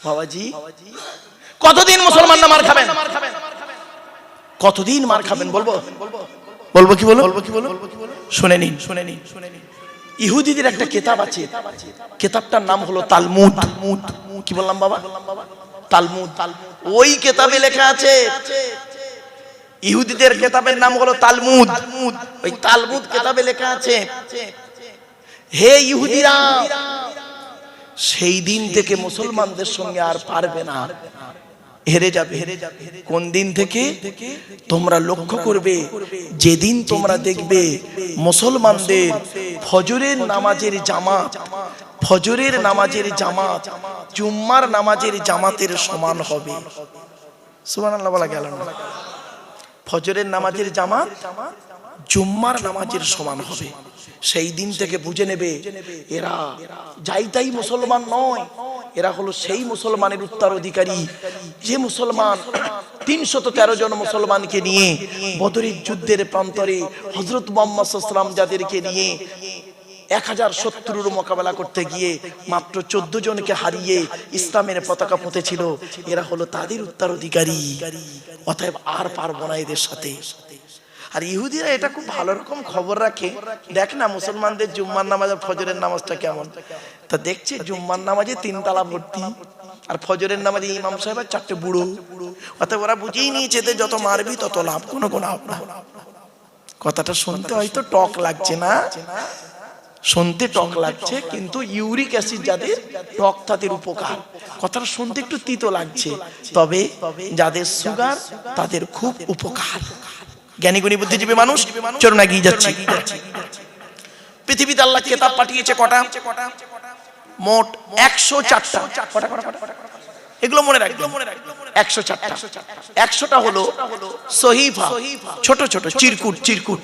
বাবাজি কতদিন মুসলমান না মার খাবেন? কতদিন মার খাবেন? বলবো বলবো কি বলো শুনে নিন। ইহুদিদের একটা কিতাব আছে, কিতাবটার নাম হলো তালমুদ। কি বললাম বাবা? তালমুদ। ওই কিতাবে লেখা আছে, ইহুদিদের কিতাবের নাম হলো তালমুদ। ওই তালমুদ কিতাবে লেখা আছে, হে ইহুদিরা, সেই দিন থেকে মুসলমানদের সঙ্গে আর পারবে না, হেরে যাবে। কোন দিন থেকে? তোমরা লক্ষ্য করবে, যেদিন তোমরা দেখবে মুসলমানদের ফজরের নামাজের জামাত, ফজরের নামাজের জামাত জুম্মার নামাজের জামাতের সমান হবে। সুবহানাল্লাহ বলা গেল না? ফজরের নামাজের জামাত জুম্মার নামাজের সমান হবে। সেই দিন থেকে বুঝে নেবে এরা যাই তাই মুসলমান নয়, এরা হলো সেই মুসলমানের উত্তরাধিকারী যে মুসলমান ৩১৩ জন মুসলমানকে নিয়ে বদরের যুদ্ধের প্রান্তরে হযরত মুহাম্মদ সাল্লাল্লাহু আলাইহি ওয়াসাল্লাম যাদেরকে নিয়ে ১০০০ শত্রুর মোকাবেলা করতে গিয়ে মাত্র ১৪ জনকে হারিয়ে ইসলামের পতাকা পুঁতেছিল, এরা হলো তাদের উত্তরাধিকারী। অতএব আর পারবো না এদের সাথে। আর ইহুদিরা এটা খুব ভালো রকম খবর রাখে, দেখ না মুসলমানদের জুম্মার নামাজ আর ফজরের নামাজটা কেমন। তা দেখছে জুম্মার নামাজে ৩ তালা ভর্তি, আর ফজরের নামাজে ইমাম সাহেব আর ৪টে বুড়ো। অতএব ওরা বুঝেই নিয়েছে যে যত মারবি তত লাভ, কোনো লাভ না। কথাটা শুনতে হয়তো টক লাগছে না, শুনতে টক লাগছে, কিন্তু ইউরিক অ্যাসিড যাদের টক তাদের উপকার। কথাটা শুনতে একটু তিতো লাগছে, তবে যাদের সুগার তাদের খুব উপকার। জ্ঞানী গুণী বুদ্ধিজীবী মানুষ, চলুন এগিয়ে যাচ্ছি। পৃথিবীতে আল্লাহ কিতাব পাঠিয়েছে কটা? মোট ১০৪টা। এগুলো মনে রাখবেন, ১০৪টা। ১০০টা হলো সহিফা, ছোট ছোট চিরকুট।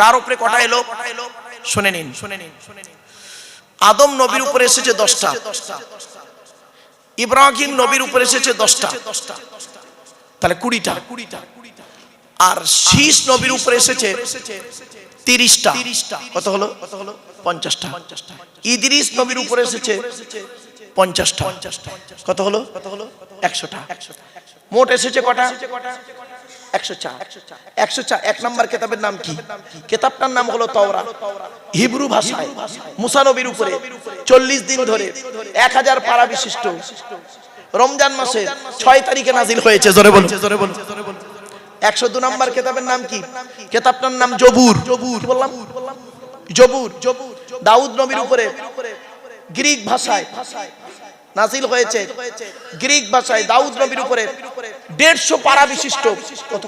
কার উপরে কটা এলো শুনে নিন। আদম নবীর উপরে এসেছে 10টা, ইব্রাহিম নবীর উপরে এসেছে 10টা, তাহলে 20টা। আর শীষ নবীর উপরে এসেছে 30টা, কত হলো? 50টা। ইদ্রিস নবীর উপরে এসেছে 50টা, কত হলো? 100টা। মোট এসেছে কটা? 104। 104। 1 নম্বর কিতাবের নাম কি? কিতাবটার নাম হলো তাওরাত। হিব্রু ভাষায় মুসা নবীর উপরে 40 দিন ধরে 1000 পারা বিশিষ্ট রমজান মাসে 6 তারিখে নাজিল হয়েছে। জোরে বলুন। 102 নম্বর কিতাবের নাম কি? কিতাবটার নাম জবুর। কি বললাম? জবুর। দাউদ নবীর উপরে গ্রিক ভাষায় নাজিল হয়েছে, গ্রিক ভাষায় দাউদ নবীর উপরে 150 পারা বিশিষ্ট, কত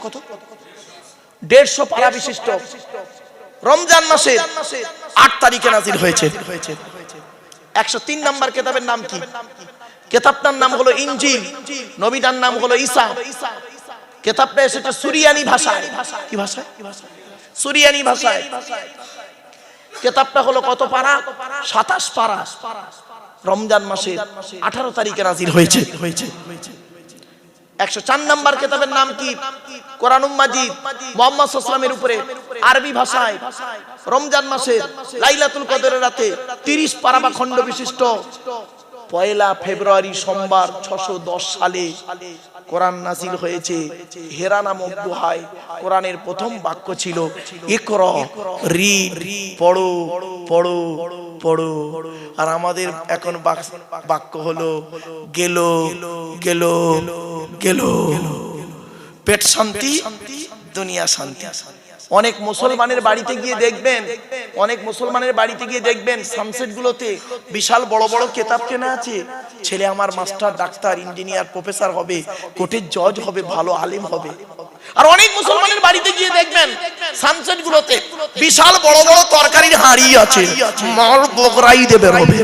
150 পারা বিশিষ্ট রমজান মাসে 8 তারিখে নাজিল হয়েছে। 103 নম্বর কিতাবের নাম কি? কিতাবটার নাম হলো ইনজিল, নবীটার নাম হলো ঈসা। কিতাবটা এসেছে সুরিয়ানি ভাষায়। কি ভাষায়? সুরিয়ানি ভাষায়। কিতাবটা হলো কত পারা? 27 পারা। রমজান মাসে 18 তারিখে নাজিল হয়েছে। 104 নম্বর কিতাবের নাম কি? কোরআনুল মাজিদ। মুহাম্মদ সাল্লাল্লাহু আলাইহি ওয়াসাল্লামের উপরে আরবি ভাষায় রমজান মাসে লাইলাতুল কদরের রাতে 30 পারা বা খণ্ড বিশিষ্ট 1 ফেব্রুয়ারি সোমবার 610 সালে কোরআন নাজিল হয়েছে। হেরা নামক গুহায় কোরআনের প্রথম বাক্য ছিল ইকরা, রিড, পড়ো পড়ো পড়ো। আর আমাদের এখন বাক্য হলো গেল গেল গেল। পেট শান্তি, দুনিয়া শান্তি। অনেক মুসলমানের বাড়িতে গিয়ে দেখবেন, সানসেট গুলোতে বিশাল বড় বড় কিতাব কেনা আছে। ছেলে আমার মাস্টার, ডাক্তার, ইঞ্জিনিয়ার, প্রফেসর হবে, কোর্টের জজ হবে, ভালো আলেম হবে। আর অনেক মুসলমানের বাড়িতে গিয়ে দেখবেন সানসেট গুলোতে বিশাল বড় বড় তরকারির হাঁড়ি আছে, মাল বকরাই দেবে হবে।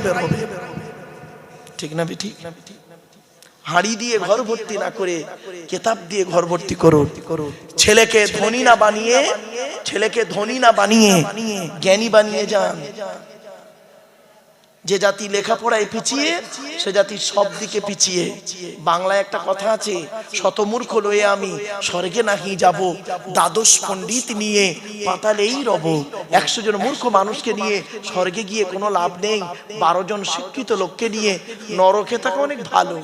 ঠিক না ঠিক? হাঁড়ি দিয়ে ঘর ভর্তি না করে কিতাব দিয়ে ঘর ভর্তি করো। ছেলেকে ধনী না বানিয়ে জ্ঞানী বানিয়ে যান। যে জাতি লেখাপড়ায় পিছিয়ে সে জাতি সব দিকে পিছিয়ে। বাংলায় একটা কথা আছে, শতমূর্খ লয়ে আমি স্বর্গে নাহি যাব, দ্বাদশ পণ্ডিত নিয়ে পাতালেই রব। 100 জন মূর্খ মানুষকে নিয়ে স্বর্গে গিয়ে কোনো লাভ নেই, 12 জন শিক্ষিত লোককে নিয়ে নরকে থাকা অনেক ভালো।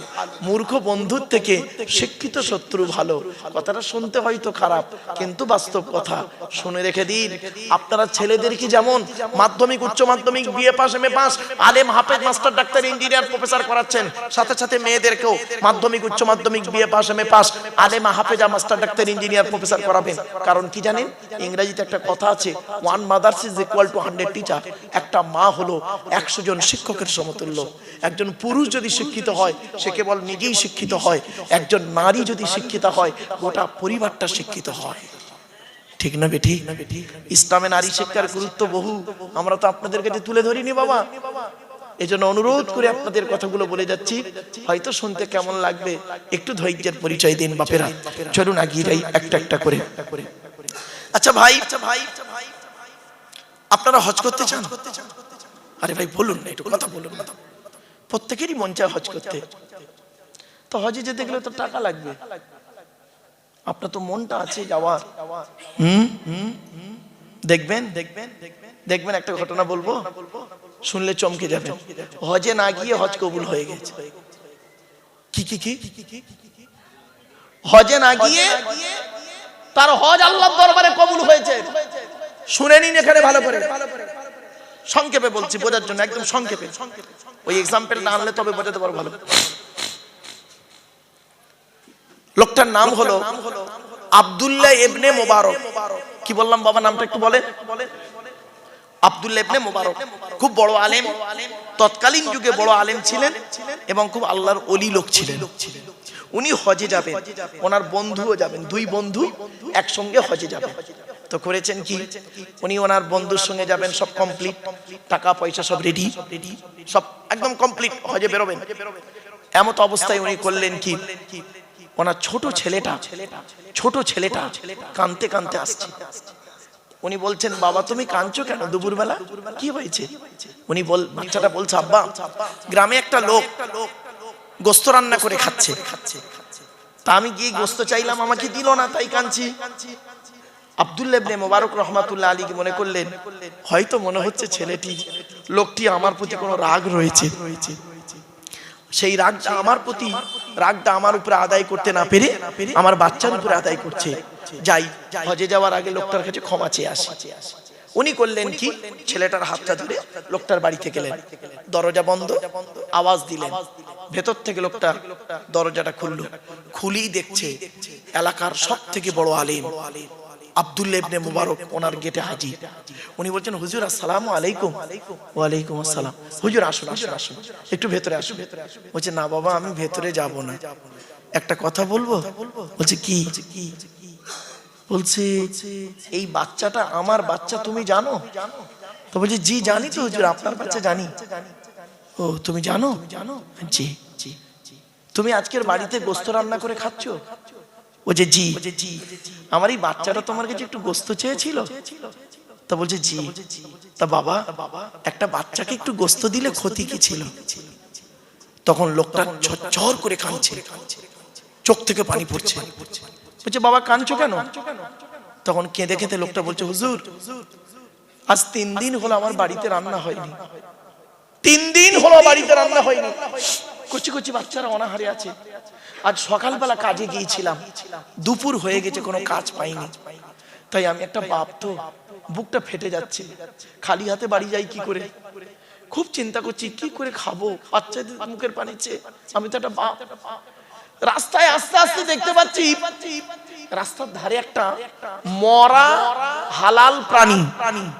মূর্খ বন্ধুর থেকে শিক্ষিত শত্রু ভালো। কথাটা শুনতে হয়তো খারাপ, কিন্তু বাস্তব কথা। শুনে রেখে দিন, আপনারা ছেলেদেরকে যেমন মাধ্যমিক, উচ্চ মাধ্যমিক, বিএ পাস, এমএ পাস, আলেম, হাফেজ, মাস্টার, ডাক্তার, ইঞ্জিনিয়ার, প্রফেসর করাচ্ছেন, সাথে সাথে মেয়েদেরকেও মাধ্যমিক, উচ্চ মাধ্যমিক, বিএ পাস, এমএ পাস, আলেম, হাফেজা, মাস্টার, ডাক্তার, ইঞ্জিনিয়ার, প্রফেসর করাবেন। কারণ কি জানেন? ইংরেজিতে একটা কথা আছে, 1 mother's is equal to 100 teacher. একটা মা হলো 100 জন শিক্ষকের সমতুল্য। একজন পুরুষ যদি শিক্ষিত হয়, সে কেবল নিজেই শিক্ষিত হয়। একজন নারী যদি শিক্ষিত হয়, গোটা পরিবারটা শিক্ষিত হয়। ঠিক না বেঠিক? ইসলামে নারী শিক্ষার গুরুত্ব বহু, আমরা তো আপনাদের কাছে তুলে ধরিনি বাবা। এজন্য অনুরোধ করে আপনাদের কথাগুলো বলে যাচ্ছি, হয়তো শুনতে কেমন লাগবে, একটু ধৈর্যের পরিচয় দিন বাপেরা। চলুন এগিয়ে যাই একটা একটা করে। আচ্ছা ভাই, আপনারা হজ করতে চান? আরে ভাই বলুন না, একটু কথা বলুন না। প্রত্যেকেরই মন চায় হজ করতে, তো হজে যেতে গেলে তো টাকা লাগবে। আপনার তো মনটা আছে যাওয়ার। দেখবেন একটা ঘটনা বলবো, শুনলে চমকে যাবে। হজে না গিয়ে হজ কবুল হয়ে গেছে। কি হজে না গিয়ে তার হজ আল্লাহর দরবারে কবুল হয়েছে। শুনে নিন এখানে ভালো করে, সংক্ষেপে বলছি বোঝার জন্য, একদম সংক্ষেপে। ওই এক্সাম্পল না আনলে তবে বোঝাতে পারবো ভালো। লোকটার নাম হলো আব্দুল্লাহ ইবনে মুবারক। কি বললাম বাবা? নামটা একটু বলেন। আব্দুল্লাহ ইবনে মুবারক খুব বড় আলেম, তৎকালীন যুগে বড় আলেম ছিলেন এবং খুব আল্লাহর ওলি লোক ছিলেন। উনি হজে যাবেন, ওনার বন্ধুও যাবেন, 2 বন্ধু একসঙ্গে হজে যাবেন। তো করেছেন কি, উনি ওনার বন্ধুর সঙ্গে যাবেন, সব কমপ্লিট, টাকা পয়সা সব রেডি, সব একদম কমপ্লিট, হজে বেরোবেন। এমত অবস্থায় উনি করলেন কি, ওনার ছোট ছেলেটা কাঁদতে কাঁদতে আসছে। উনি বলছেন, বাবা তুমি কাঁদছো কেন দুপুরবেলা, কি হয়েছে? বাচ্চাটা বলছে, আব্বা গ্রামে একটা লোক গোস্ত রান্না করে খাচ্ছে, তা আমি গিয়ে গোস্ত চাইলাম, আমাকে দিল না, তাই কাঁদছি। আব্দুল্লাহ ইবনে মুবারক রাহমাতুল্লাহ আলাইহি মনে করলেন, হয়তো মনে হচ্ছে লোকটি আমার প্রতি কোনো রাগ রয়েছে। সেই রাগটা আমার প্রতি, রাগটা আমার উপরে আদায় করতে না পেরে আমার বাচ্চার উপরে আদায় করছে। যাই, হজে যাওয়ার আগে লোকটার কাছে ক্ষমা চেয়ে আসি। উনি করলেন কি, ছেলেটার হাতটা ধরে লোকটার বাড়িতে গেলেন। দরজা বন্ধ, আওয়াজ দিলেন, ভেতর থেকে লোকটা দরজাটা খুললো। খুলেই দেখছে এলাকার সবথেকে বড় আলেম আব্দুল্লাহ ইবনে মুবারক ওনার গেটে হাজির। উনি বলছেন, হুজুর আসসালামু আলাইকুম। ওয়ালাইকুম আসসালাম। হুজুর আসুন একটু ভেতরে আসুন। বলছে, না বাবা আমি ভেতরে যাব না, একটা কথা বলবো। বলছে কি? বলছে, এই বাচ্চাটা আমার বাচ্চা, তুমি জানো? তো বলছে, জি জানি তো হুজুর, আপনার বাচ্চা জানি। ও তুমি জানো? জি। তুমি আজকের বাড়িতে গোস্ত রান্না করে খাচ্ছ? বলছে, জি। আমার এই বাচ্চাটা তোমার কাছে একটু গোস্ত চেয়েছিল। তা বলছে, জি। তা বাবা, একটা বাচ্চাকে একটু গোস্ত দিলে ক্ষতি কি ছিল? তখন লোকটা ঝরঝর করে কাঁদছে, চোখ থেকে পানি পড়ছে। বলছে, বাবা কাঁদছো কেন? তখন কেঁদে কেঁদে লোকটা বলছে, হুজুর আজ 3 দিন হলো আমার বাড়িতে রান্না হয়নি। 3 দিন হলো বাড়িতে রান্না হয়নি। কচি কচি বাচ্চারা অনাহারে আছে। আজ সকালবেলা কাজে গিয়েছিলাম, দুপুর হয়ে গেছে, কোনো কাজ পাইনি। তাই আমি একটা বাপ, তো বুকটা ফেটে যাচ্ছে, খালি হাতে বাড়ি যাই কি করে? খুব চিন্তা করছি কি করে খাবো, বাচ্চাদের মুখের পানি চেয়ে। আমি তো একটা বাপ। রাস্তায় আস্তে আস্তে দেখতে পাচ্ছি রাস্তার ধারে একটা মরা হালাল প্রাণী।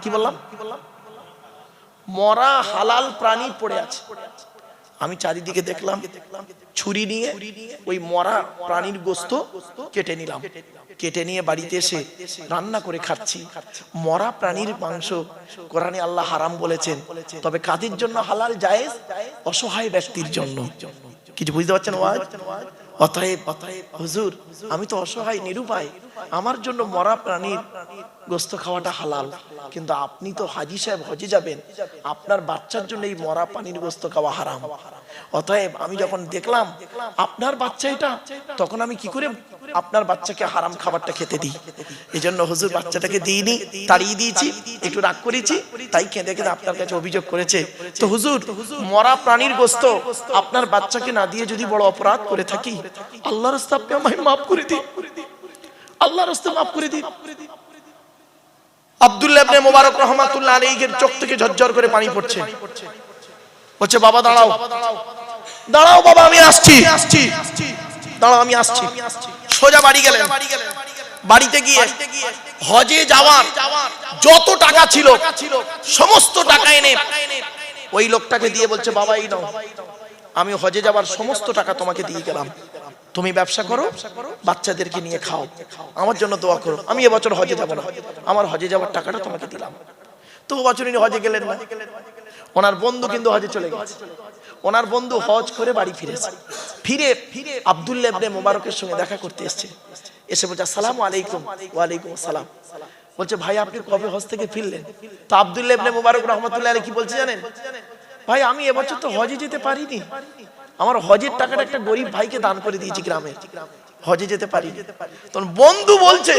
কি বললাম? মরা হালাল প্রাণী পড়ে আছে। আমি চারিদিকে দেখলাম, ছুরি নিয়ে ওই মরা প্রাণীর গোস্ত কেটে নিলাম। কেটে নিয়ে বাড়িতে এসে রান্না করে খাচ্ছি। মরা প্রাণীর মাংস কোরআনে আল্লাহ হারাম বলেছেন, তবে কাদের জন্য হালাল জায়েজ? অসহায় ব্যক্তির জন্য। কিছু বুঝতে পারছেন? অতএব হুজুর আমি তো অসহায় নিরুপায়, আমার জন্য মরা প্রাণীর গোস্ত খাওয়াটা হালাল, কিন্তু আপনি তো হাজী সাহেব হজে যাবেন, আপনার বাচ্চার জন্য এই মরা প্রাণীর গোস্ত খাওয়া হারাম। অতএব আমি যখন দেখলাম আপনার বাচ্চা এটা, তখন আমি কি করে আপনার বাচ্চাকে হারাম খাবারটা খেতে দিই, এই জন্য হুজুর বাচ্চাটাকে দিইনি, তাড়িয়ে দিয়েছি, একটু রাগ করেছি, তাই কেঁদে কেঁদে আপনার কাছে অভিযোগ করেছে। তো হুজুর, মরা প্রাণীর গোশত আপনার বাচ্চাকে না দিয়ে যদি বড় অপরাধ করে থাকি, আল্লাহর রাস্তায় আপনি আমায় মাফ করে দিন, আল্লাহর রাস্তায় মাফ করে দিন। আব্দুল্লাহ ইবনে মুবারক রাহমাতুল্লাহ আলাইহির চোখ থেকে ঝরঝর করে পানি পড়ছে। বলছে বাবা দাঁড়াও, দাঁড়াও বাবা, আমি আসছি, দাঁড়াও আমি আসছি। সোজা বাড়ি গেলেন। বাড়িতে গিয়ে হজে যাওয়ার যত টাকা ছিল সমস্ত টাকা এনে ওই লোকটাকে দিয়ে বলছে বাবা এই নাও, আমি হজে যাওয়ার সমস্ত টাকা তোমাকে দিয়ে গেলাম, তুমি ব্যবসা করো, বাচ্চাদেরকে নিয়ে খাও, আমার জন্য দোয়া করো, আমি এবছর হজে যাব না, আমার হজে যাওয়ার টাকাটা তোমাকে দিলাম। তো বছর ইনি হজে গেলেন না। ওনার বন্ধু কিন্তু হজে চলে গেছে। ওনার বন্ধু হজ করে বাড়ি ফিরেছে। ফিরে আব্দুল্লাহ ইবনে মুবারকের সঙ্গে দেখা করতে এসেছে। এসে বলছে আসসালামু আলাইকুম। ওয়ালাইকুম আসসালাম। বলছে ভাই আপনি কবে হজ থেকে ফিরলেন? তো আব্দুল্লাহ ইবনে মুবারক রাহমাতুল্লাহ আলাইহি কি বলছে জানেন? ভাই আমি এবছর তো হজে যেতে পারিনি, আমার হজের টাকাটা একটা গরিব ভাইকে দান করে দিয়েছি গ্রামে, হজে যেতে পারিনি। তখন বন্ধু বলছে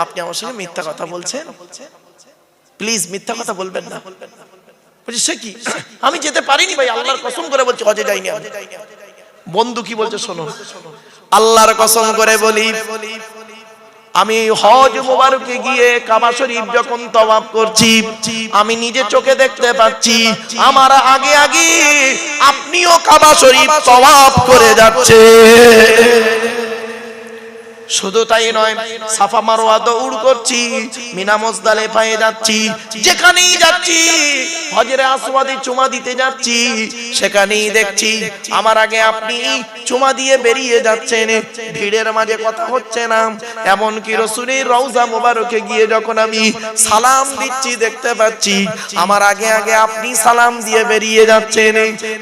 আপনি আমার সঙ্গে মিথ্যা কথা বলছেন, প্লিজ মিথ্যা কথা বলবেন না। বলছে সে কি, আমি যেতে পারিনি ভাই, আল্লাহর কসম করে বলছি হজে যাইনি। বন্ধু কি বলছে শোনো, আল্লাহর কসম করে বলি, আমি হজ মোবারকে গিয়ে কাবা শরীফ যখন তওয়াফ করছি, আমি নিজে চোখে দেখতে পাচ্ছি আমার আগে আগে আপনিও কাবা শরীফ তওয়াফ করে যাচ্ছে। শুধু তাই নয়, সাফা মারওয়া দৌড় করছি, মিনা মুজদালিফায় যাচ্ছি, যেখানেই যাচ্ছি হজরে আসওয়াদে চুমা দিতে যাচ্ছি, সেখানেই দেখছি আমার আগে আপনি চুমা দিয়ে বেরিয়ে যাচ্ছেন, ভিড়ের মাঝে কথা হচ্ছে না। এমন কি রাসূলের রওজা মোবারকে গিয়ে যখন আমি সালাম দিচ্ছি দেখতে পাচ্ছি আমার আগে আগে আপনি সালাম দিয়ে বেরিয়ে যাচ্ছেন।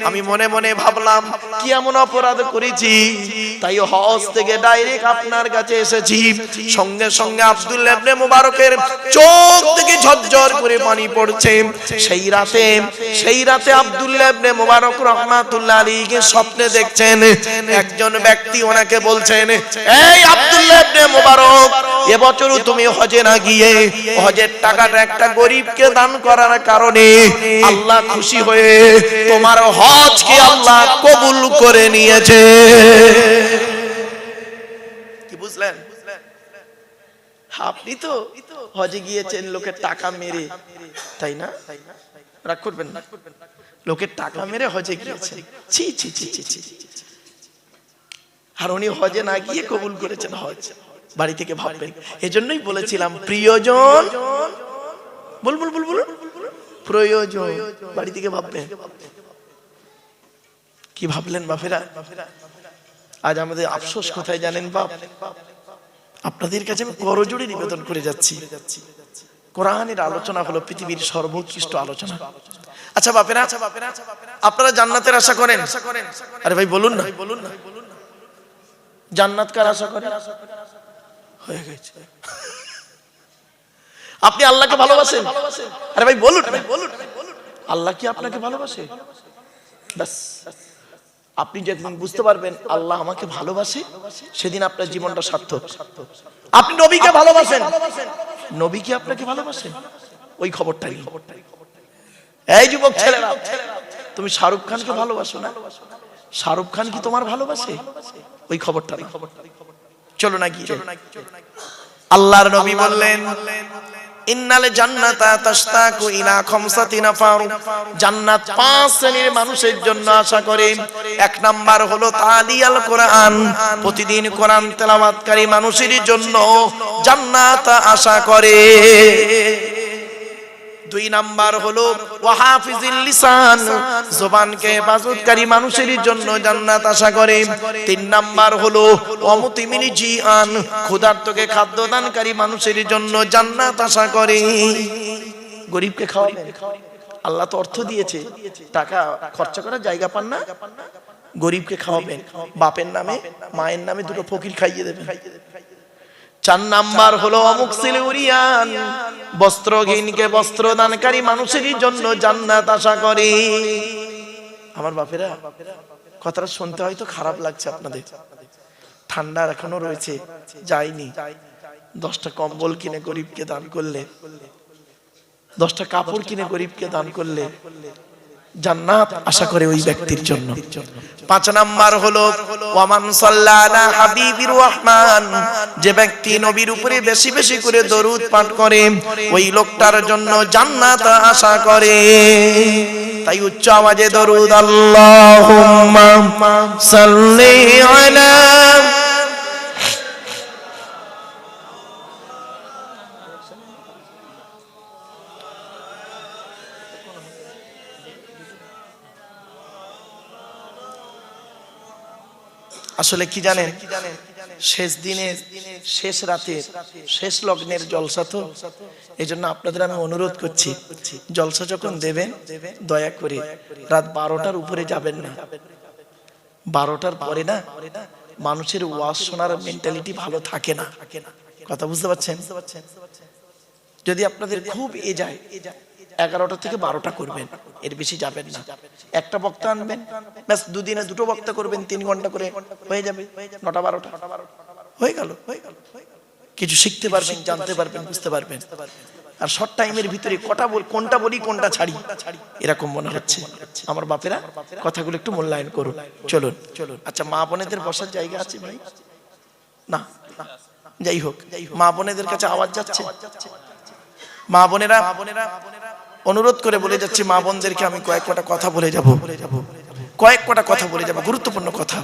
আমি মনে মনে ভাবলাম কি এমন অপরাধ করেছি, তাই হজ থেকে ডাইরেক্ট আপনার কাছে এসেছি। সঙ্গে সঙ্গে আব্দুল্লাহ ইবনে মুবারকের চোখ থেকে ঝরঝর করে পানি পড়ছে। সেই রাতে আব্দুল্লাহ ইবনে মুবারক রাহমাতুল্লাহ আলাইহি স্বপ্নে দেখছেন একজন ব্যক্তি ওনাকে বলছেন, এই আব্দুল্লাহ ইবনে মুবারক, এবছরও তুমি হজে না গিয়ে হজের টাকাটা একটা গরিবকে দান করার কারণে আল্লাহ খুশি হয়ে তোমার হজকে আল্লাহ কবুল করে নিয়েছে। কি বুঝলেন? আপনি তো হজে গিয়েছেন লোকের টাকা মেরে, তাই না? রাগ করবেন না, লোকের টাকা মেরে হজে গিয়েছেন, ছি ছি ছি ছি ছি। আর উনি হজে না গিয়ে কবুল করেছেন হজ। বাড়ি থেকে ভাববেন। এজন্যই বলেছিলাম প্রিয়জন, বল বল বল বল, প্রয়োজন, বাড়ি থেকে ভাববেন। কি ভাবলেন বাপেরা? আজ আমাদের আফসোস কোথায় জানেন বাপ? আপনাদের কাছে আমি করজোড়ে নিবেদন করে যাচ্ছি, কোরআনের আলোচনা হলো পৃথিবীর সর্বোৎকৃষ্ট আলোচনা। আচ্ছা বাপেরা, আপনারা জান্নাতের আশা করেন? আরে ভাই বলুন না, জান্নাত কার আশা করেন? হয়ে গেছে। আপনি আল্লাহকে ভালোবাসেন? আরে ভাই বলুন, আল্লাহ কি আপনাকে ভালোবাসে? বাস, আপনি যখন বুঝতে পারবেন আল্লাহ আমাকে ভালোবাসে, সেদিন আপনার জীবনটা সার্থক। আপনি নবীকে ভালোবাসেন, নবী কি আপনাকে ভালোবাসেন? ওই খবরটা নিন। এই যুবক ছেলেরা, তুমি শাহরুখ খানকে ভালোবাসো না? শাহরুখ খান কি তোমার ভালোবাসে? ওই খবরটা নিন। চলো না গিয়ে আল্লাহর নবী বললেন, ইন্নাল জান্নাতা তাশতাকু ইলা খামসাতি নাফার, জান্নাত 5 শ্রেণীর মানুষের জন্য আশা করে। 1 নাম্বার হলো তালিয়াল কোরআন, প্রতিদিন কোরআন তেলাওয়াতকারী মানুষের জন্য জান্নাত আশা করে। 2 নাম্বার হলো ওয়াহাফিজিল লিসান, জবানকে হেফাজতকারী মানুষের জন্য জান্নাত আশা করে। 3 নাম্বার হলো ওয়ামুতিমিল জিআন, ক্ষুধার্তকে খাদ্য দানকারী মানুষের জন্য জান্নাত আশা করে। গরিবকে খাওয়াবেন, আল্লাহ তো অর্থ দিয়েছে, টাকা খরচা করার জায়গা পান না, গরিবকে খাওয়াবেন, বাপের নামে মায়ের নামে 2টো ফকির খাইয়ে দেবেন। 4 নাম্বার হলো মুকসিল উরিয়ান, বস্ত্রহীনকে বস্ত্র দানকারী মানুষের জন্য জান্নাত আশা করে। আমার বাপেরা, কথাটা শুনতে হয়তো খারাপ লাগছে আপনাদের, ঠান্ডা এখনো রয়েছে, যায়নি। 10টা কম্বল কিনে গরিবকে দান করলে, 10টা কাপড় কিনে গরিবকে দান করলে জান্নাত আশা করে ওই ব্যক্তির জন্য। 5 নাম্বার হলো ওয়ামান সাল্লাল্লাহু হাবিবির রহমান, যে ব্যক্তি নবীর উপরে বেশি বেশি করে দরুদ পাঠ করে ওই লোকটার জন্য জান্নাত আশা করে। তাই উচ্চ আওয়াজে দরুদ আল্লাহুম্মা সাল্লি আলা আসলে কি জানেন, শেষ দিনে শেষ রাতে শেষ লগ্নের জলসা, তো এই জন্য আপনাদের আমি অনুরোধ করছি, জলসা যখন দেবেন দয়া করে রাত 12টার উপরে যাবেন না। 12টার পরে না মানুষের ওয়াজ শোনার মেন্টালিটি ভালো থাকে না। কথা বুঝতে পারছেন? যদি আপনাদের খুব যায় 11টা থেকে 12টা করবেন, এর বেশি যাবেন না। একটা বক্তা আনবেন, ব্যাস দুদিনে 2টো বক্তা করবেন, 3 ঘন্টা করে হয়ে যাবে। 9টা 12টা হয়ে গেল। কিছু শিখতে পারবেন, জানতে পারবেন, বুঝতে পারবেন। আর শর্ট টাইমের ভিতরে কোনটা বলি কোনটা ছাড়ি এরকম মনে হচ্ছে। আমার বাপেরা কথাগুলো একটু মূল্যায়ন করুন। চলুন। আচ্ছা, মা বোনেদের বসার জায়গা আছে ভাই? না, যাই হোক, মা বোনেদের কাছে আওয়াজ যাচ্ছে। মা বোনেরা অনুরোধ করে বলে যাচ্ছি, মা বোনদেরকে আমি কয়েকটা কথা বলে যাব, গুরুত্বপূর্ণ কথা।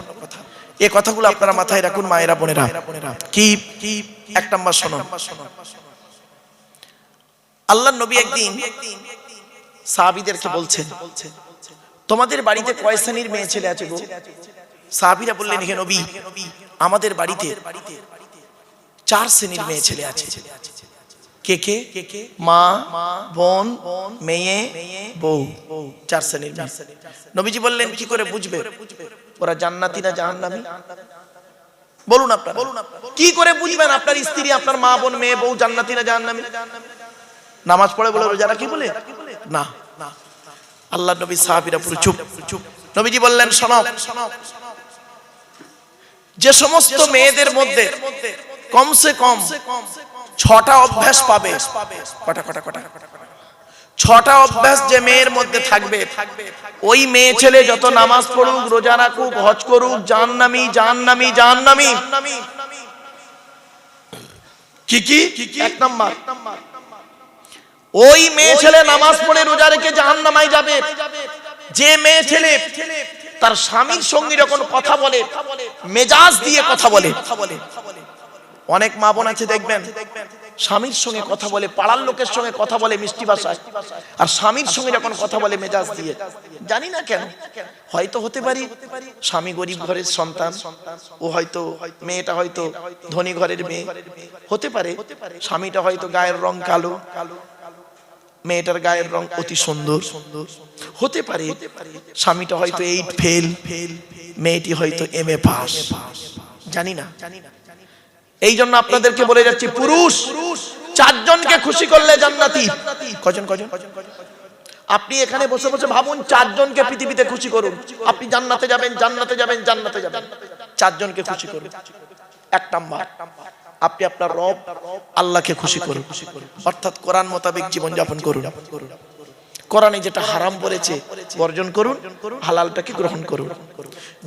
এই কথাগুলো আপনারা মাথায় রাখুন মায়েরা বোনেরা। কি 1 নাম্বার শোনো, আল্লাহর নবী একদিন সাহাবীদেরকে বলছেন, তোমাদের বাড়িতে কয় শ্রেণীর মেয়ে ছেলে আছে গো? সাহাবীরা বললেন, হে নবী, আমাদের বাড়িতে 4 শ্রেণীর মেয়ে ছেলে আছে। কে কে? মা, বোন, মেয়ে, বউ, 4 শ্রেণীর মেয়ে। নবীজি বললেন, কি করে বুঝবে ওরা জান্নাতি না জাহান্নামী? বলুন আপনারা, কি করে বুঝবেন আপনার স্ত্রী, আপনার মা, বোন, মেয়ে, বউ জান্নাতি না জাহান্নামী? নামাজ পড়ে বলে, রোজা রাখি বলে? না। আল্লাহর নবী সাহাবীরা পুরো চুপ। নবীজি বললেন, শোনো, যে সমস্ত মেয়েদের মধ্যে কমসে কম 6টা অভ্যাস পাবে, কটা 6টা অভ্যাস যে মেয়ের মধ্যে থাকবে, ওই মেয়ে ছেলে যত নামাজ পড়ুক, রোজা রাখুক, হজ করুক, জাহান্নামী। কি 1 নাম্বার, ওই মেয়ে ছেলে নামাজ পড়ে রোজা রেখে জাহান্নামায় যাবে যে মেয়ে ছেলে তার স্বামীর সঙ্গে যখন কথা বলে মেজাজ দিয়ে কথা বলে। অনেক মা বোন আছে দেখবেন, স্বামীর সঙ্গে কথা বলে, পাড়ার লোকের সঙ্গে কথা বলে মিষ্টি ভাষায়, আর স্বামীর সঙ্গে যখন কথা বলে মেজাজ দিয়ে। জানি না কেন, হয়তো হতে পারি স্বামী গরিব ঘরের সন্তান, ও হয়তো মেয়েটা হয়তো ধনী ঘরের মেয়ে, হতে পারে স্বামীটা হয়তো গায়ের রং কালো, মেয়েটার গায়ের রং অতি সুন্দর, হতে পারে স্বামীটা হয়তো 8 ফেল, মেয়েটি হয়তো MA পাস, জানি না। এই জন্য আপনাদেরকে বলে যাচ্ছি, পুরুষ 4 জনকে খুশি করলে জান্নাতি। কজন? আপনি এখানে বসে বসে ভাবুন, 4 জনকে পৃথিবীতে খুশি করুন, আপনি জান্নাতে যাবেন। 4 জনকে খুশি করুন। 1 নাম্বার, আপনি আপনার রব আল্লাহকে খুশি করুন, অর্থাৎ কোরআন মোতাবেক জীবন যাপন করুন। কোরআনে যেটা হারাম বলেছে বর্জন করুন, হালালটাকে গ্রহণ করুন।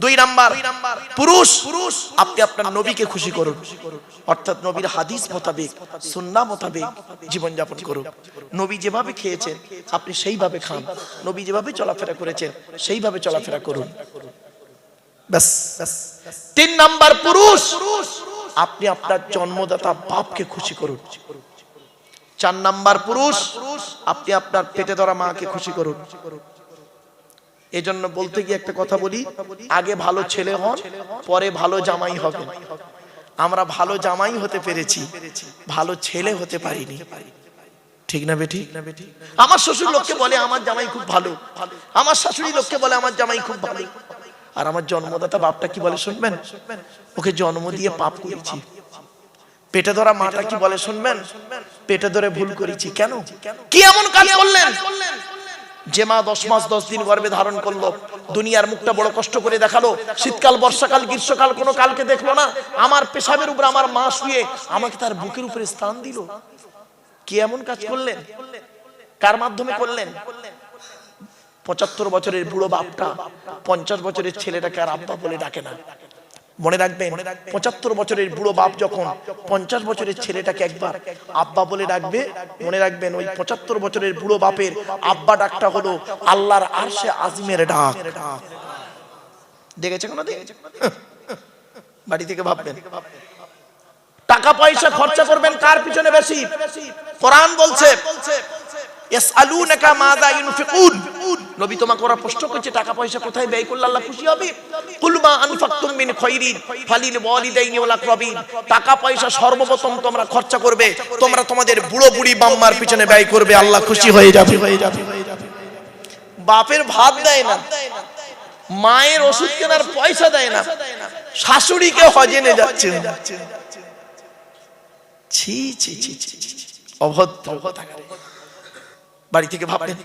2 নাম্বার, পুরুষ আপনি আপনার নবীকে খুশি করুন, অর্থাৎ নবীর হাদিস মোতাবেক, সুন্নাহ মোতাবেক জীবন যাপন করুন। নবী যেভাবে খেয়েছেন আপনি সেইভাবে খান, নবী যেভাবে চলাফেরা করেছেন সেইভাবে চলাফেরা করুন, ব্যাস। 3 নাম্বার, পুরুষ আপনি আপনার জন্মদাতা বাপকে খুশি করুন। 4 নাম্বার, পুরুষ আপনি আপনার পেটে ধরা মাকে খুশি করুন। এজন্য বলতে গিয়ে একটা কথা বলি, আগে ভালো ছেলে হন, পরে ভালো জামাই হবেন। আমরা ভালো জামাই হতে পেরেছি, ভালো ছেলে হতে পারিনি। ঠিক না বেটি? আমার শ্বশুর লোককে বলে আমার জামাই খুব ভালো, আমার শাশুড়ি লোককে বলে আমার জামাই খুব ভালো, আর আমার জন্মদাতা বাপটা কি বলে শুনবেন? ওকে জন্ম দিয়ে পাপ করেছি। পেটে ধরা মাটা কি বলে শুনবেন? পেটে ধরে ভুল করেছি। কেন? কি এমন কাজ করলেন যে মা 10 মাস 10 দিন গর্ভে ধারণ করলো, দুনিয়ার মুখটা বড় কষ্ট করে দেখালো, শীতকাল বর্ষাকাল গ্রীষ্মকাল কোনো কালকে দেখলো না, আমার পেশাবের উপর আমার মা শুয়ে আমাকে তার বুকের উপরে স্থান দিল। কি এমন কাজ করলেন? কার মাধ্যমে করলেন? 75 বছরের বুড়ো বাপটা 50 বছরের ছেলেটাকে আর আব্বা বলে ডাকে না। মনে রাখবেন, 75 বছরের বুড়ো বাপ যখন 50 বছরের ছেলেটাকে একবার আব্বা বলে ডাকবে, মনে রাখবেন ওই 75 বছরের বুড়ো বাপের আব্বা ডাকটা হলো আল্লাহর আরশে আজিমের ডাক। দেখেছে কোনো দিন? বাড়ি থেকে ভাববেন টাকা পয়সা খরচা করবেন কার পিছনে বেশি? কোরআন বলছে ইয়াসআলুনাকা মাযা ইউনফিকুন, নবী তোমাকে ওরা প্রশ্ন করছে টাকা পয়সা কোথায় ব্যয় করলে আল্লাহ খুশি হবে। কুল মা আনফাকতুম মিন খায়রিন ফালিল ওয়ালিদাইনি ওয়াল আকরাবিন, টাকা পয়সা সর্বপ্রথম তোমরা খরচা করবে, তোমরা তোমাদের বুড়ো বুড়ি বাম্মার পিছনে ব্যয় করবে, আল্লাহ খুশি হয়ে যাবে। বাপের ভাত দেয় না, মায়ের ওষুধ কেনার পয়সা দেয় না, শাশুড়িকে হজে নিয়ে যাচ্ছে। ছি ছি ছি ছি, অভদ্র। বাড়ি থেকে ভাববেন।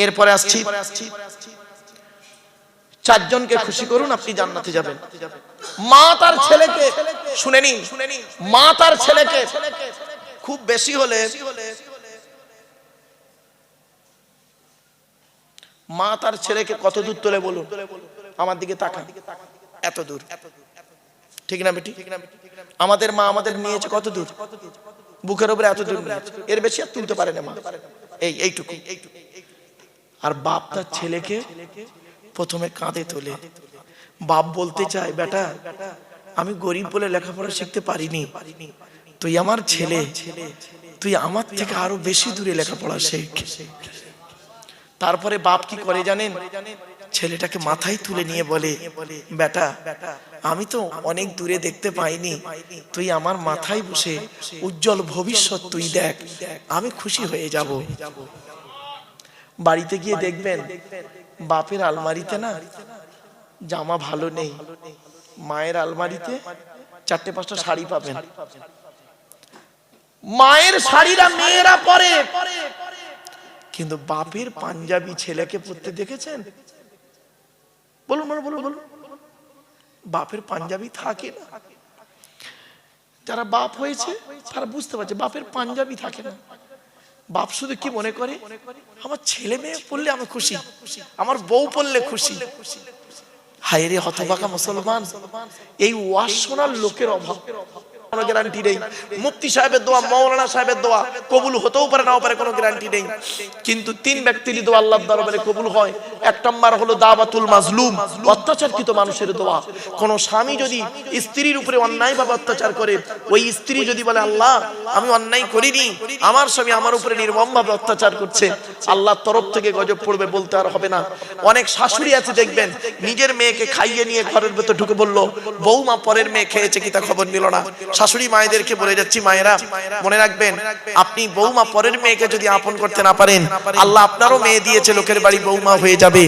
এরপরে আসছি, 4 জনকে খুশি করুন আপনি জান্নাতে যাবেন। মা তার ছেলেকে, শুনে নিন, মা তার ছেলেকে খুব বেশি হলে, মা তার ছেলেকে কত দূর তোলে বলুন? আমার দিকে তাকান, এত দূর, ঠিক না বেটি? আমাদের মা আমাদের নিয়েছে কত দূর? বুকের উপরে এত দূর, এর বেশি আর তুলতে পারে না মা, এইটুকু। আর বাপ তার ছেলেকে প্রথমে কাঁধে তোলে। বাপ বলতে চায়, বেটা আমি গরিব বলে লেখাপড়া শিখতে পারিনি, তুই আমার ছেলে, তুই আমার থেকে আরো বেশি দূরে লেখাপড়া শেখ। তারপরে বাপ কি করে জানেন? ছেলেটাকে মাথায় তুলে নিয়ে বলে, বেটা আমি তো অনেক দূরে দেখতে পাইনি, তুই আমার মাথায় বসে উজ্জ্বল ভবিষ্যৎ তুই দেখ, আমি খুশি হয়ে যাব। বাড়িতে গিয়ে দেখবেন বাপের আলমারিতে না জামা ভালো নেই, মায়ের আলমারিতে 4-5টা শাড়ি পাবেন। মায়ের শাড়িরা মেয়েরা পরে, কিন্তু বাপের পাঞ্জাবি ছেলেকে পরতে দেখেছেন? বলুন বলুন বলুন বলুন। বাপের পাঞ্জাবি থাকে না। যারা বাপ হয়েছে তারা বুঝতে পারছে বাপের পাঞ্জাবি থাকে না। বাপ শুধু কি মনে করে, আমার ছেলে মেয়ে পড়লে আমি খুশি, আমার বউ পড়লে খুশি। হায় রে হতভাগা মুসলমান, এই ওয়াজ শোনার লোকের অভাব। কোনো গ্যারান্টি নেই। মুফতি সাহেবের দোয়া, মাওলানা সাহেবের দোয়া কবুল হতেও পারে নাও পারে, কোনো গ্যারান্টি নেই। কিন্তু 3 ব্যক্তির দোয়া আল্লাহর দরবারে কবুল হয়। 1 নম্বর হলো দাওয়াতুল মাজলুম, অত্যাচারকৃত মানুষের দোয়া। কোন স্বামী যদি স্ত্রীর উপরে অন্যায়ভাবে অত্যাচার করে, ওই স্ত্রী যদি বলে আল্লাহ আমি অন্যায় করিনি, আমার স্বামী আমার উপরে নির্মমভাবে অত্যাচার করছে, আল্লাহর তরফ থেকে গজব পড়বে, বলতে আর হবে না। অনেক শাশুড়ি আছে দেখবেন, নিজের মেয়েকে খাইয়ে নিয়ে ঘরের ভেতর ঢুকে বলল, বৌমা পরের মেয়ে খেয়েছে কি তা খবর নিল না। শাশুড়ি মায়েদেরকে বলে যাচ্ছি, মায়েরা মনে রাখবেন, আপনি বৌমা পরের মেয়েকে যদি আপন করতে না পারেন, আল্লাহ আপনারও মেয়ে দিয়েছে, লোকের বাড়ি বৌমা হয়ে যাবে,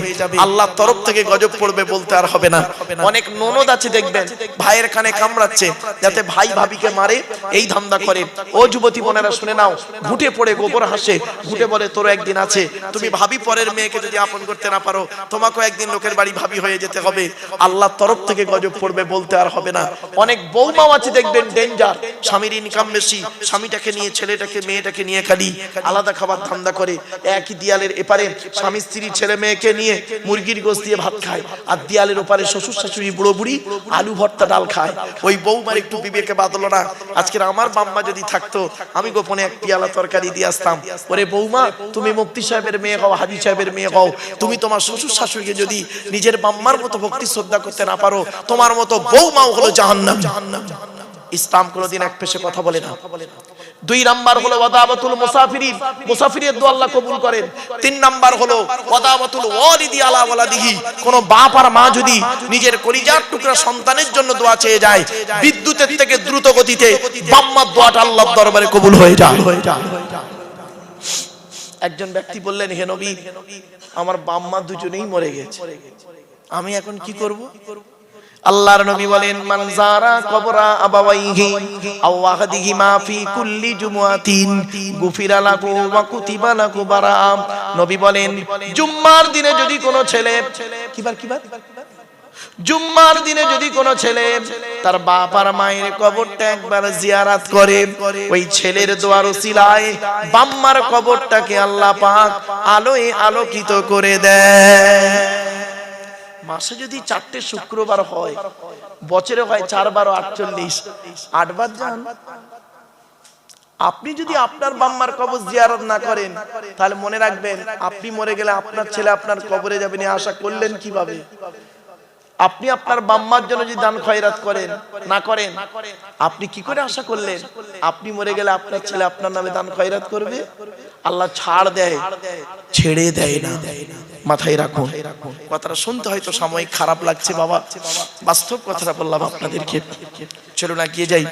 আল্লাহর তরফ থেকে গজব পড়বে, বলতে আর হবে না। অনেক ননদ আছে দেখবেন, ভাইয়ের কানে কামড়াচ্ছে যাতে ভাই ভাবিকে মারে, এই ধান্দা করে। ও যুবতী বোনেরা শুনে নাও, ঘুটে পড়ে গোবর হাসে, ঘুটে বলে তোর একদিন আছে, তুমি ভাবি পরের মেয়েকে যদি আপন করতে না পারো, তোমাকেও একদিন লোকের বাড়ি ভাবি হয়ে যেতে হবে, আল্লাহর তরফ থেকে গজব পড়বে, বলতে আর হবে না। অনেক বৌমাও আছে দেখবেন ডেঞ্জার, স্বামীর ইনকাম বেশি, স্বামীটাকে নিয়ে, ছেলেটাকে মেয়েটাকে নিয়ে খালি আলাদা খাবার ধান্দা করে। একই দিয়ালের এপারে স্বামী স্ত্রী ছেলে মেয়েকে নিয়ে মুরগির গোশত দিয়ে ভাত খায়, আর দিয়ালের ওপারে শ্বশুর শাশুড়ি বুড়ো বুড়ি আলু ভর্তা ডাল খায়। ওই বৌমার একটু বিবেকে বাঁধলো না, আজকের আমার বাম্মা যদি থাকতো আমি গোপনে 1 পিয়ালা তরকারি দিয়ে আসতাম, ওরে বৌমা তুমি মুফতি সাহেবের মেয়ে হও, হাজী সাহেবের মেয়ে হও, তুমি তোমার শ্বশুর শাশুড়িকে যদি নিজের বাম্মার মতো ভক্তি শ্রদ্ধা করতে না পারো, তোমার মতো বৌমাও হলো জাহান্নাম। ইসলাম কোনদিন এক পেশে কথা বলে না। 2 নাম্বার হলো ওয়াদাবাতুল মুসাফিরিন, মুসাফিরের দোয়া আল্লাহ কবুল করেন। 3 নাম্বার হলো ওয়াদাবাতুল ওয়ালিদি আলা ওয়ালাদিহি, কোন বাপ আর মা যদি নিজের কলিজার টুকরা সন্তানের জন্য দোয়া চেয়ে যায়, বিদ্যুতের থেকে দ্রুত গতিতে বাম্মার দোয়াটা আল্লাহর দরবারে কবুল হয়ে যায়। একজন ব্যক্তি বললেন, হে নবী আমার বাম্মা দুজনেই মরে গেছে, আমি এখন কি করব? আল্লাহর নবী বলেন মান যারা কবরা আবাওয়াইহি আও আহাদিহিমা ফি কুল্লি জুমআতিন গুফিরা লাহু ওয়া কুতিবা লাহু বারাআ। নবী বলেন জুম্মার দিনে যদি কোনো ছেলে কিবার জুম্মার দিনে যদি কোনো ছেলে তার বাপ আর মায়ের কবরটা একবার জিয়ারত করে, ওই ছেলের দোয়ার ওসিলায় বাম্মার কবরটাকে আল্লাহ পাক আলোয় আলোকিত করে দেয়। মাসে যদি 4টে শুক্রবার হয়, বছরে হয় 4 বার 48, 8 বার যান। আপনি যদি আপনার বাম্মার কবর জিয়ারত না করেন, তাহলে মনে রাখবেন আপনি মরে গেলে আপনার ছেলে আপনার কবরে যাবেন, এই আশা করলেন কিভাবে? আপনি আপনার বাম্মার জন্য যদি দান খয়রাত করেন না করেন, আপনি কি করে আশা করলেন আপনি মরে গেলে আপনার ছেলে আপনার নামে দান খয়রাত করবে? আল্লাহ ছাড় দেয়, ছেড়ে দেয় না। মাথায় রাখুন। কথাটা শুনতে হয়তো সাময়িক খারাপ লাগছে বাবা, বাস্তব কথাটা বললাম আপনাদেরকে। চলুন না গিয়ে যাই।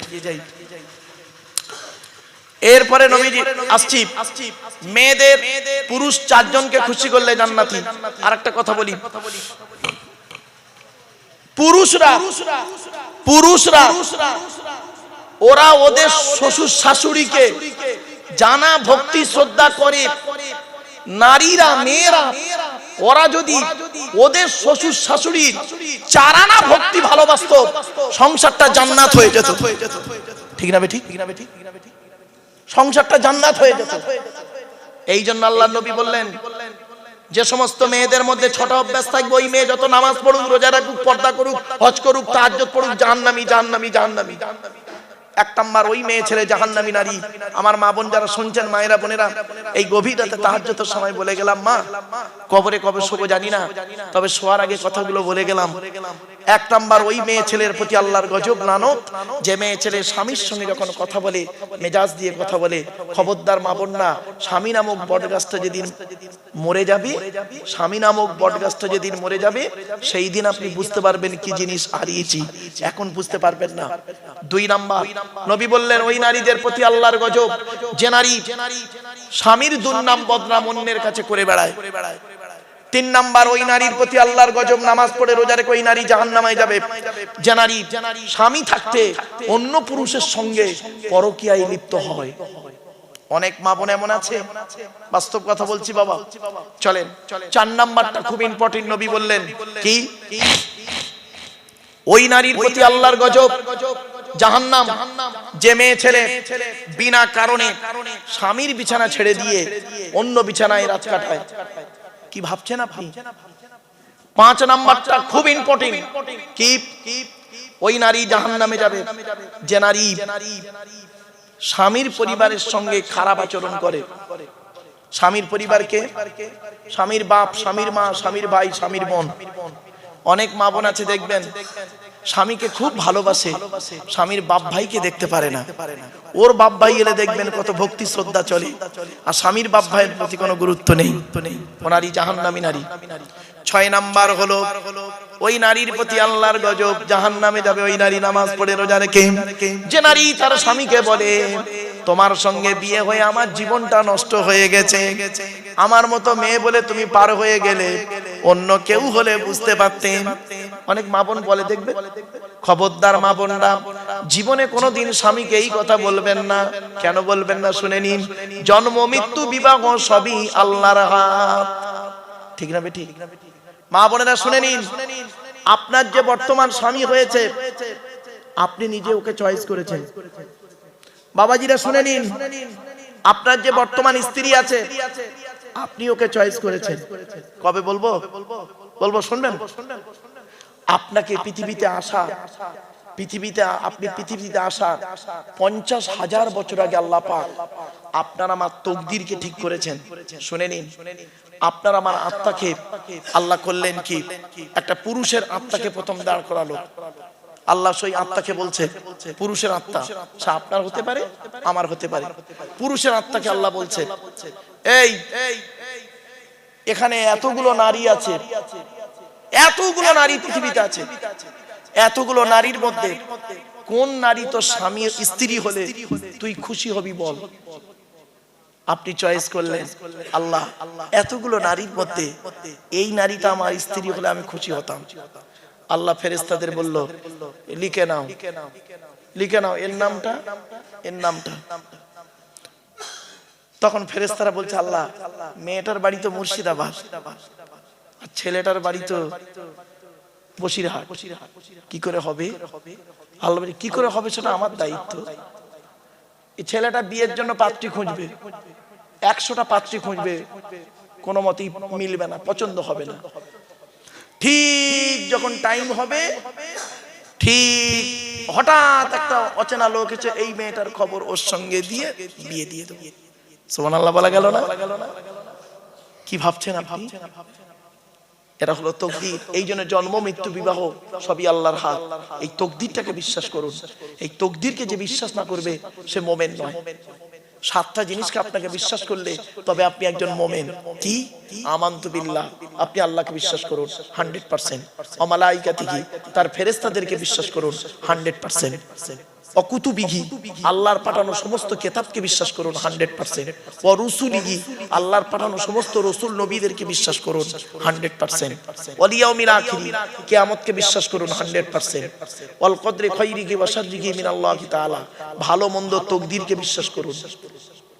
এরপরে নবীজি আসছি, মেয়েদের পুরুষ 4 জনকে খুশি করলে জান্নাতি। আরেকটা কথা বলি, পুরুষরা ওরা ওদের শ্বশুর শাশুড়িকে জানা ভক্তি শ্রদ্ধা করে, নারীরা মেয়েরা ওরা যদি ওদের শ্বশুর শাশুড়ির চারানা ভক্তি ভালোবাসতো, সংসারটা জান্নাত হয়ে যেত। ঠিক না বেঠিক? সংসারটা জান্নাত হয়ে যেত। এই জন্য আল্লাহর নবী বললেন যে সমস্ত মেয়েদের মধ্যে 6টা অভ্যাস থাকবে, ওই মেয়ে যত নামাজ পড়ুক, রোজা রাখুক, পর্দা করুক, হজ করুক, তাহাজ্জুদ পড়ুক, জাহান্নামী জাহান্নামী জাহান্নামী। 1 নাম্বার ওই মেয়ে ছেলে জাহান্নামী নারী। আমার মা বোন যারা শুনছেন, মায়েরা বোনেরা, এই গভীর রাতে তাহাজ্জুদের সময় বলে গেলাম, মা কবরে কবে শোবো জানি না, তবে শোয়ার আগে কথাগুলো বলে গেলাম। 1 নাম্বার ওই মেয়ে ছেলের প্রতি আল্লাহর গজব লানত, যে মেয়ে ছেলে স্বামীর সঙ্গে যখন কথা বলে, মেজাজ দিয়ে কথা বলে। খবরদার মা বোন না, স্বামী নামক বটগাছটা যেদিন মরে যাবে, স্বামী নামক বটগাছটা যেদিন মরে যাবে, সেই দিন আপনি বুঝতে পারবেন কি জিনিস হারিয়েছি, এখন বুঝতে পারবেন না। 2 নাম্বার নবী বললেন ওই নারীদের প্রতি আল্লাহর গজব যে নারী স্বামীর দুর্নাম বদনাম অন্যের কাছে করে বেড়ায়। 3 নাম্বার ওই নারীর প্রতি আল্লাহর গজব, নামাজ পড়ে রোজা রেখে ওই নারী জাহান্নামে যাবে। যে নারী স্বামী থাকতে অন্য পুরুষের সঙ্গে পরকীয়ায় লিপ্ত হয়। অনেক মা বোন এমন আছে, বাস্তব কথা বলছি বাবা। চলেন 4 নাম্বারটা খুব ইম্পর্টেন্ট। নবী বললেন কি, ওই নারীর প্রতি আল্লাহর গজব জাহান্নাম যে মেয়ে ছেলে বিনা কারণে স্বামীর বিছানা ছেড়ে দিয়ে অন্য বিছানায় রাত কাটায়। কি ভাবছেন আপনি? 5 নাম্বারটা খুব ইম্পর্টেন্ট। কি, ওই নারী জাহান্নামে যাবে যে নারী স্বামীর পরিবারের সঙ্গে খারাপ আচরণ করে। স্বামীর পরিবারকে, স্বামীর বাপ, স্বামীর মা, স্বামীর ভাই, স্বামীর বোন। অনেক মা বোন আছে দেখবেন স্বামীকে খুব ভালোবাসে, স্বামীর বাপ ভাইকে দেখতে পারে না। ওর বাপ ভাই এলে দেখবেন কত ভক্তি শ্রদ্ধা চলে, আর স্বামীর বাপ ভাইয়ের প্রতি কোনো গুরুত্ব নেই। ও নারী জাহান্নামী নারী। 6 নাম্বার হলো ওই নারীর প্রতি আল্লাহর গজব, জাহান্নামে যাবে ওই নারী নামাজ পড়ে রোজা রেখে। যে নারী তার স্বামীকে বলে তোমার সঙ্গে বিয়ে হয়ে আমার জীবনটা নষ্ট হয়ে গেছে, আমার মতো মেয়ে বলে তুমি পার হয়ে গেলে, অন্য কেউ হলে বুঝতে পারতেন। অনেক মা বোন বলে দেখবে, খবরদার মা বোনরা জীবনে কোনোদিন স্বামীকে এই কথা বলবেন না। কেন বলবেন না শুনে নিন, জন্ম মৃত্যু বিবাহ সবই আল্লাহর হাত। ঠিক না বেঠিক? মা বোনেরা শুনে নিন, আপনার যে বর্তমান স্বামী হয়েছে আপনি নিজে ওকে চয়েস করেছেন। বাবাজিরা শুনে নিন, আপনার যে বর্তমান স্ত্রী আছে আপনি ওকে চয়েস করেছেন। কবে বলবো? শুনবেন? আপনাকে পৃথিবীতে আসা, আপনি পৃথিবীতে আসা 50,000 বছর আগে আল্লাহ পাক আপনার আমার তকদিরকে ঠিক করেছেন। শুনে নিন, আপনার আমার আত্মাকে আল্লাহ করলেন কি, একটা পুরুষের আত্মাকে প্রথম দাঁড় করালো। আল্লাহ সেই আত্মাকে বলছে, পুরুষের আত্মা সে আপনার হতে পারে, আমার হতে পারে। পুরুষের আত্মাকে আল্লাহ বলছে, এই এখানে এতগুলো নারী আছে, এতগুলো নারী পৃথিবীতে আছে, এতগুলো নারীর মধ্যে কোন নারী তো স্বামীর স্ত্রী হলে তুই খুশি হবি বল? আপনি চয়েস করলেন আল্লাহ, এতগুলো নারীর মধ্যে এই নারীটা আমার স্ত্রী হলে আমি খুশি হতাম। আল্লাহ ফেরেশতাদের বলল লিখে নাও, লিখে নাও এর নামটা, এর নামটা। তখন ফেরেশতারা বলছে আল্লাহ মেয়েটার বাড়ি তো মুর্শিদাবাদ আর ছেলেটার বাড়ি তো বসিরহাট, কি করে হবে? আল্লাহ বলে কি করে হবে সেটা আমার দায়িত্ব। এই ছেলেটা বিয়ের জন্য পাত্রী খুঁজবে, 100টা পাত্রী খুঁজবে, কোনো মতেই মিলবে না, পছন্দ হবে না। ঠিক যখন টাইম হবে, ঠিক হঠাৎ একটা অচেনা লোক এসে এই মেয়েটার খবর ওর সঙ্গে দিয়ে বিয়ে দিয়ে দেবে। সুবহানাল্লাহ বলা গেল না? কি ভাবছেন আপনি? এটা হলো তকদির। এই জন্য জন্ম মৃত্যু বিবাহ সবই আল্লাহর হাত। এই তকদিরটাকে বিশ্বাস করুন। এই তকদিরকে যে বিশ্বাস না করবে সে মুমিন নয়। 7টা জিনিসকে আপনাকে বিশ্বাস করলে তবে আপনি একজন মুমিন। কি? আমানতু বিল্লাহ, আপনি আল্লাহকে বিশ্বাস করুন 100%। ওয়া মালাইকাতিহি, তার ফেরেশতাদেরকে বিশ্বাস করুন 100%। অকুতুবিহি, আল্লাহর পাঠানো সমস্ত কিতাবকে বিশ্বাস করুন 100%। ওয়া রুসুলিহি, আল্লাহর পাঠানো সমস্ত রাসূল নবীদেরকে বিশ্বাস করুন 100%। ওয়াল ইয়াউমিল আখির, কিয়ামতকে বিশ্বাস করুন 100%। ওয়াল কদরি খাইরিহি ওয়া শাররিহি মিনাল্লাহি তাআলা, ভালো মন্দ তকদিরকে বিশ্বাস করুন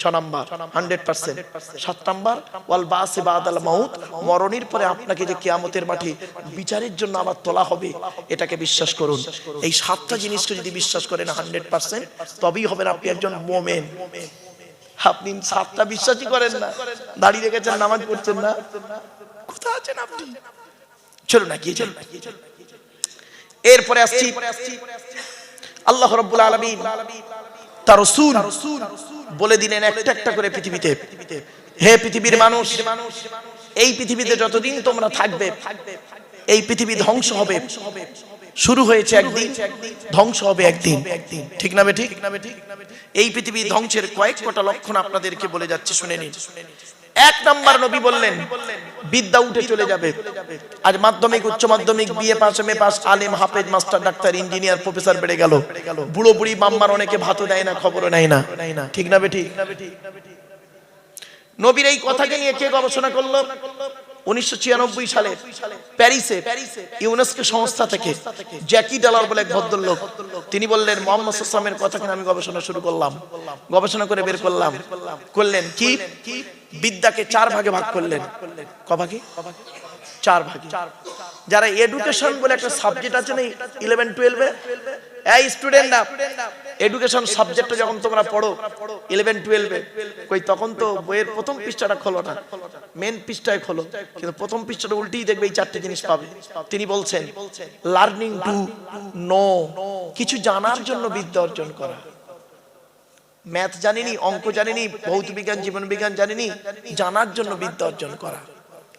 6 নাম্বার 100%। 7 নাম্বার ওয়াল বাসি বাদাল মাউত, মরণের পরে আপনাকে যে কিয়ামতের মাঠে বিচারের জন্য আবার তোলা হবে এটাকে বিশ্বাস করুন। এই 7টা জিনিসকে যদি বিশ্বাস করেন 100% তবেই হবেন আপনি একজন মুমিন। আপনি 7টা বিশ্বাসই করেন না, দাঁড়িয়ে রেখেছেন, নামাজ পড়ছেন না, কোথায় আছেন আপনি? চলুন না, গিয়ে চলুন। এরপরে আসছি আল্লাহ রাব্বুল আলামিন তার রাসূল বলে দিলেন একটা একটা করে পৃথিবীতে, হে পৃথিবীর মানুষ, এই পৃথিবীতে যতদিন তোমরা থাকবে এই পৃথিবী ধ্বংস হবে। শুরু হয়েছে একদিন, ধ্বংস হবে একদিন, ঠিক না বেঠিক? এই পৃথিবী ধ্বংসের কয়েকটা লক্ষণ আপনাদেরকে বলে যাচ্ছি, শুনে নিন। 1 নাম্বার নবী বললেন বিদ্যা উঠে চলে যাবে। আজ মাধ্যমিক, উচ্চ মাধ্যমিক, বিএ পাস, এমএ পাস, আলেম, হাফেজ, মাস্টার, ডাক্তার, ইঞ্জিনিয়ার, প্রফেসর বেড়ে গেল। বুড়ো বুড়ি মাম্মার অনেকে ভাতও দেয় না, খবরও নেয় না, ঠিক না বেঠিক? নবীর এই কথাকে নিয়ে কে গবেষণা করলো? 1996 সালে প্যারিসে ইউনেস্কো সংস্থা থেকে জ্যাকি ডালার বলে এক ভদ্রলোক, তিনি বললেন মুহাম্মদ সাল্লাল্লাহু আলাইহি ওয়াসাল্লামের কথাকে আমি গবেষণা শুরু করলাম। গবেষণা করে বের করলেন কি? বিদ্যাকে 4 ভাগে ভাগ করলেন। ক ভাগে? 4 ভাগে। যারা এডুকেশন বলে একটা সাবজেক্ট আছে না 11-12 এ, এই স্টুডেন্টরা এডুকেশন সাবজেক্টটা যখন তোমরা পড়ো 11-12 এ, কই তখন তো বইয়ের প্রথম পৃষ্ঠাটা খোলো না, মেন পৃষ্ঠায় খোলো, কিন্তু প্রথম পৃষ্ঠাটা উল্টেই দেখবে এই 4টে জিনিস পাবে। তিনি বলছেন লার্নিং টু নো, কিছু জানার জন্য বিদ্যা অর্জন করা। ম্যাথ জানিনি, অঙ্ক জানিনি, ভৌত বিজ্ঞান, জীবন বিজ্ঞান জানিনি, জানার জন্য বিদ্যা অর্জন করা,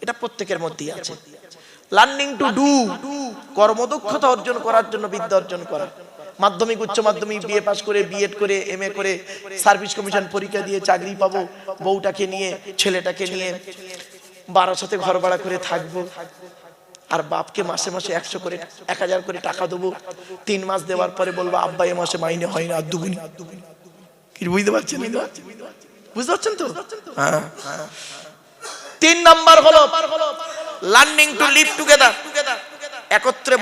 এটা প্রত্যেকের মধ্যেই আছে। লার্নিং টু ডু, কর্মদক্ষতা অর্জন করার জন্য বিদ্যা অর্জন করা। মাধ্যমিক, উচ্চ মাধ্যমিক, বিএ পাস করে, বিএড করে, এমএ করে, সার্ভিস কমিশন পরীক্ষা দিয়ে চাকরি পাবো, বউটাকে নিয়ে, ছেলেটাকে নিয়ে বারাসাতে ঘর ভাড়া করে থাকবো, আর বাপকে মাসে মাসে 100 করে 1000 করে টাকা দেবো। 3 মাস দেওয়ার পরে বলবো আব্বা এ মাসে মাইনে হয় না, আর দুগুনি। কি বুঝতে পারছেন? বুঝতে পারছেন তো? হ্যাঁ। 3 নাম্বার হলো লার্নিং টু লিভ টুগেদার, একত্রে